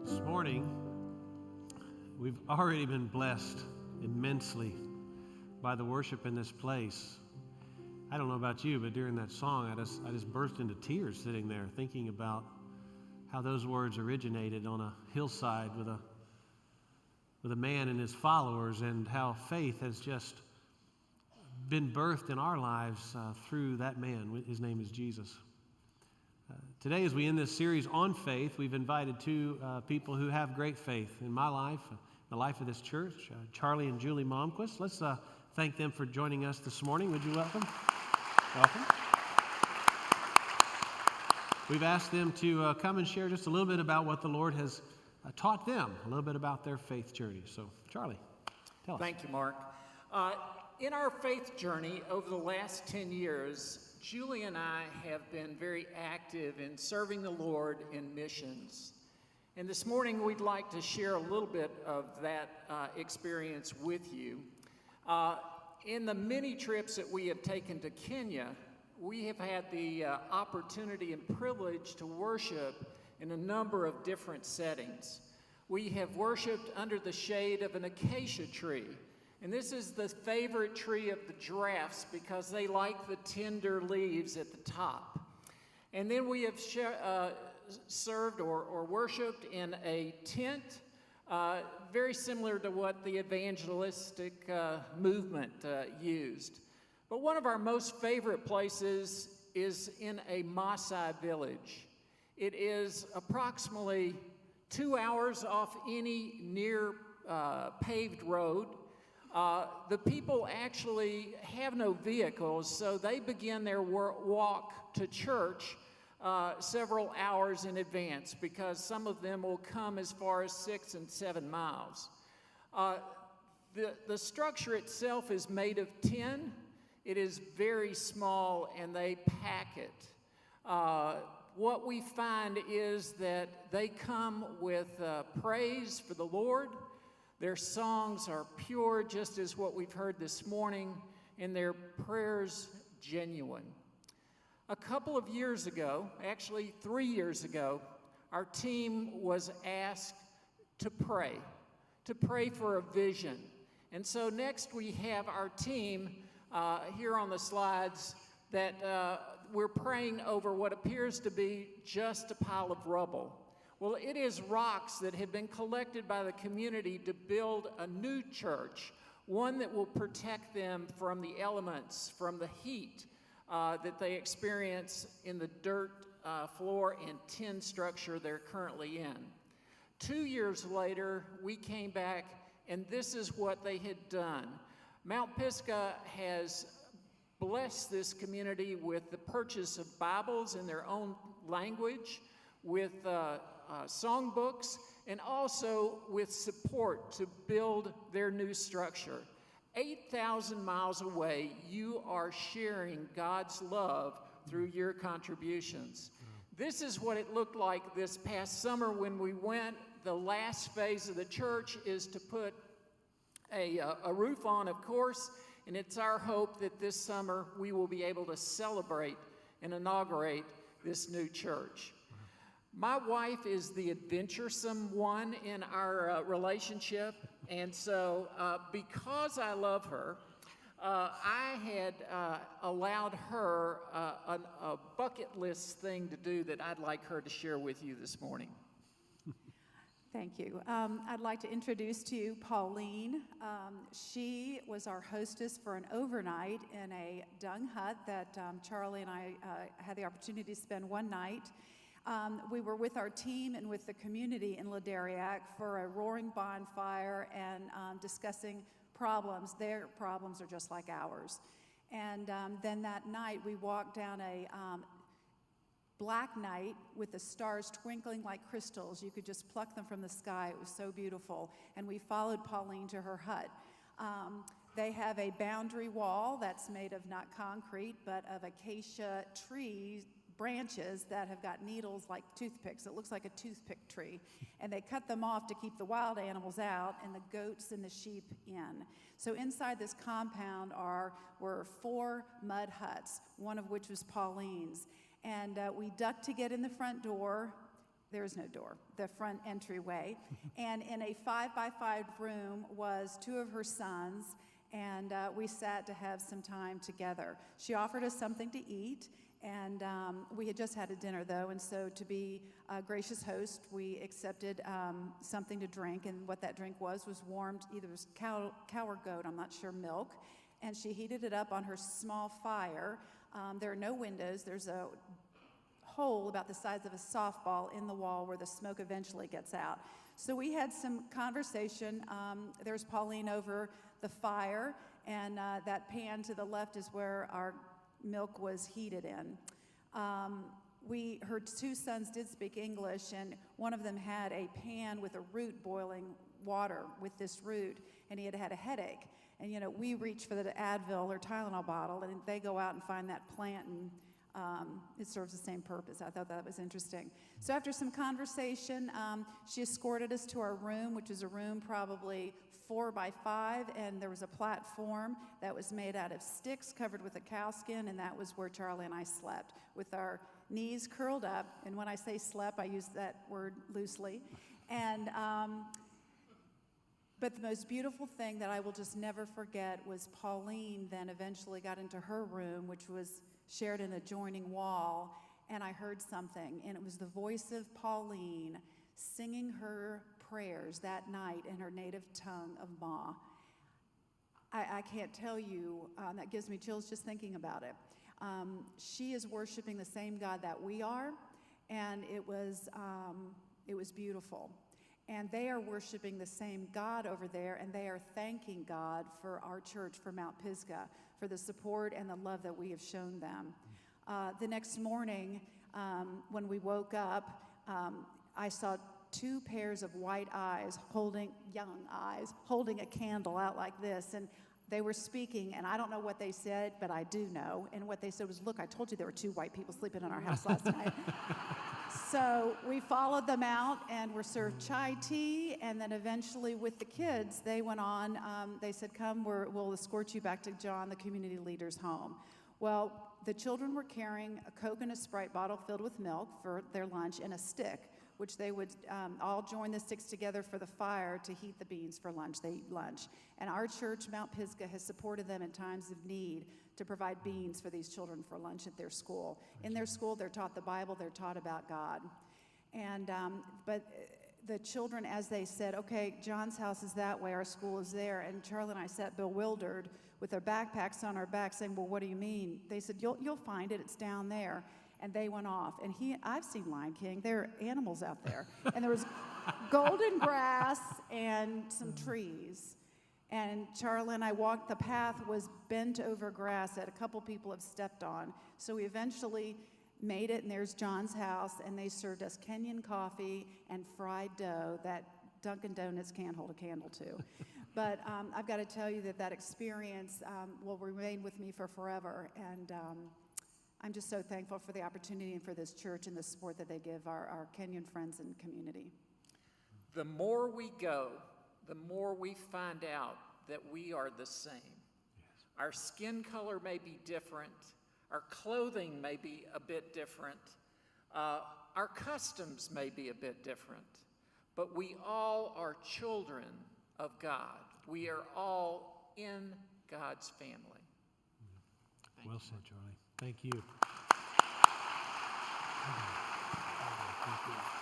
This morning, we've already been blessed immensely by the worship in this place. I don't know about you, but during that song, I just burst into tears sitting there thinking about how those words originated on a hillside with a man and his followers, and how faith has just been birthed in our lives through that man. His name is Jesus. Today, as we end this series on faith, we've invited two people who have great faith in my life, the life of this church, Charley and Julie Malmquist. Let's thank them for joining us this morning. Would you welcome? Welcome. We've asked them to come and share just a little bit about what the Lord has taught them, a little bit about their faith journey. So, Charley, tell us. Thank you, Mark. In our faith journey over the last 10 years, Julie and I have been very active in serving the Lord in missions. And this morning, we'd like to share a little bit of that experience with you. In the many trips that we have taken to Kenya, we have had the opportunity and privilege to worship in a number of different settings. We have worshiped under the shade of an acacia tree. And this is the favorite tree of the giraffes because they like the tender leaves at the top. And then we have served or worshiped in a tent, very similar to what the evangelistic movement used. But one of our most favorite places is in a Maasai village. It is approximately 2 hours off any near paved road. The people actually have no vehicles, so they begin their walk to church several hours in advance because some of them will come as far as 6 and 7 miles. The structure itself is made of tin. It is very small, and they pack it. What we find is that they come with praise for the Lord. Their songs are pure, just as what we've heard this morning, and their prayers genuine. A couple of years ago, actually 3 years ago, our team was asked to pray for a vision. And so next we have our team here on the slides that we're praying over what appears to be just a pile of rubble. Well, it is rocks that have been collected by the community to build a new church, one that will protect them from the elements, from the heat that they experience in the dirt floor and tin structure they're currently in. 2 years later, we came back, and this is what they had done. Mount Pisgah has blessed this community with the purchase of Bibles in their own language, with songbooks, and also with support to build their new structure. 8,000 miles away, you are sharing God's love through your contributions. This is what it looked like this past summer when we went. The last phase of the church is to put a roof on, of course, and it's our hope that this summer we will be able to celebrate and inaugurate this new church. My wife is the adventuresome one in our relationship, and so because I love her, I had allowed her a bucket list thing to do that I'd like her to share with you this morning. Thank you. I'd like to introduce to you Pauline. She was our hostess for an overnight in a dung hut that Charley and I had the opportunity to spend one night. We were with our team and with the community in Laderiak for a roaring bonfire and discussing problems. Their problems are just like ours. And then that night we walked down a black night with the stars twinkling like crystals. You could just pluck them from the sky. It was so beautiful. And we followed Pauline to her hut. They have a boundary wall that's made of not concrete, but of acacia trees, branches that have got needles like toothpicks. It looks like a toothpick tree. And they cut them off to keep the wild animals out and the goats and the sheep in. So inside this compound were 4 mud huts, one of which was Pauline's. And we ducked to get in the front door, there is no door, the front entryway. And in a 5-by-5 room was 2 of her sons, and we sat to have some time together. She offered us something to eat, and we had just had a dinner, though, and so to be a gracious host, we accepted something to drink, and what that drink was warmed, either it was cow or goat, I'm not sure, milk, and she heated it up on her small fire. There are no windows. There's a hole about the size of a softball in the wall where the smoke eventually gets out. So we had some conversation. There's Pauline over the fire, and that pan to the left is where our milk was heated in. Her 2 sons did speak English, and one of them had a pan with a root boiling water with this root, and he had had a headache. And we reach for the Advil or Tylenol bottle, and they go out and find that plant, and it serves the same purpose. I thought that was interesting. So after some conversation, she escorted us to our room, which is a room probably 4-by-5, and there was a platform that was made out of sticks covered with a cowskin, and that was where Charlie and I slept, with our knees curled up. And when I say slept, I use that word loosely. And but the most beautiful thing that I will just never forget was Pauline then eventually got into her room, which was shared an adjoining wall, and I heard something, and it was the voice of Pauline singing her prayers that night in her native tongue of Ma. I can't tell you, that gives me chills just thinking about it. She is worshiping the same God that we are, and it was beautiful. And they are worshiping the same God over there, and they are thanking God for our church, for Mount Pisgah, for the support and the love that we have shown them. The next morning, when we woke up, I saw 2 pairs of white eyes, young eyes, holding a candle out like this, and they were speaking, and I don't know what they said, but I do know. And what they said was, "Look, I told you there were 2 white people sleeping in our house last night." So we followed them out and were served chai tea, and then eventually with the kids, they went on, they said, "Come, we'll escort you back to John, the community leader's home." Well, the children were carrying a Coke and a Sprite bottle filled with milk for their lunch and a stick, which they would all join the sticks together for the fire to heat the beans for lunch. They eat lunch. And our church, Mount Pisgah, has supported them in times of need to provide beans for these children for lunch at their school. In their school, they're taught the Bible, they're taught about God. And but the children, as they said, "Okay, John's house is that way, our school is there," and Charlie and I sat bewildered with our backpacks on our backs saying, "Well, what do you mean?" They said, You'll find it, it's down there. And they went off. And I've seen Lion King, there are animals out there. And there was golden grass and some trees. And Charlie and I walked, the path was bent over grass that a couple people have stepped on. So we eventually made it, and there's John's house, and they served us Kenyan coffee and fried dough that Dunkin' Donuts can't hold a candle to. But I've got to tell you that experience will remain with me for forever. And I'm just so thankful for the opportunity and for this church and the support that they give our Kenyan friends and community. The more we go, the more we find out that we are the same. Yes. Our skin color may be different. Our clothing may be a bit different. Our customs may be a bit different. But we all are children of God. We are all in God's family. Well said, Charlie. Thank you. Thank you.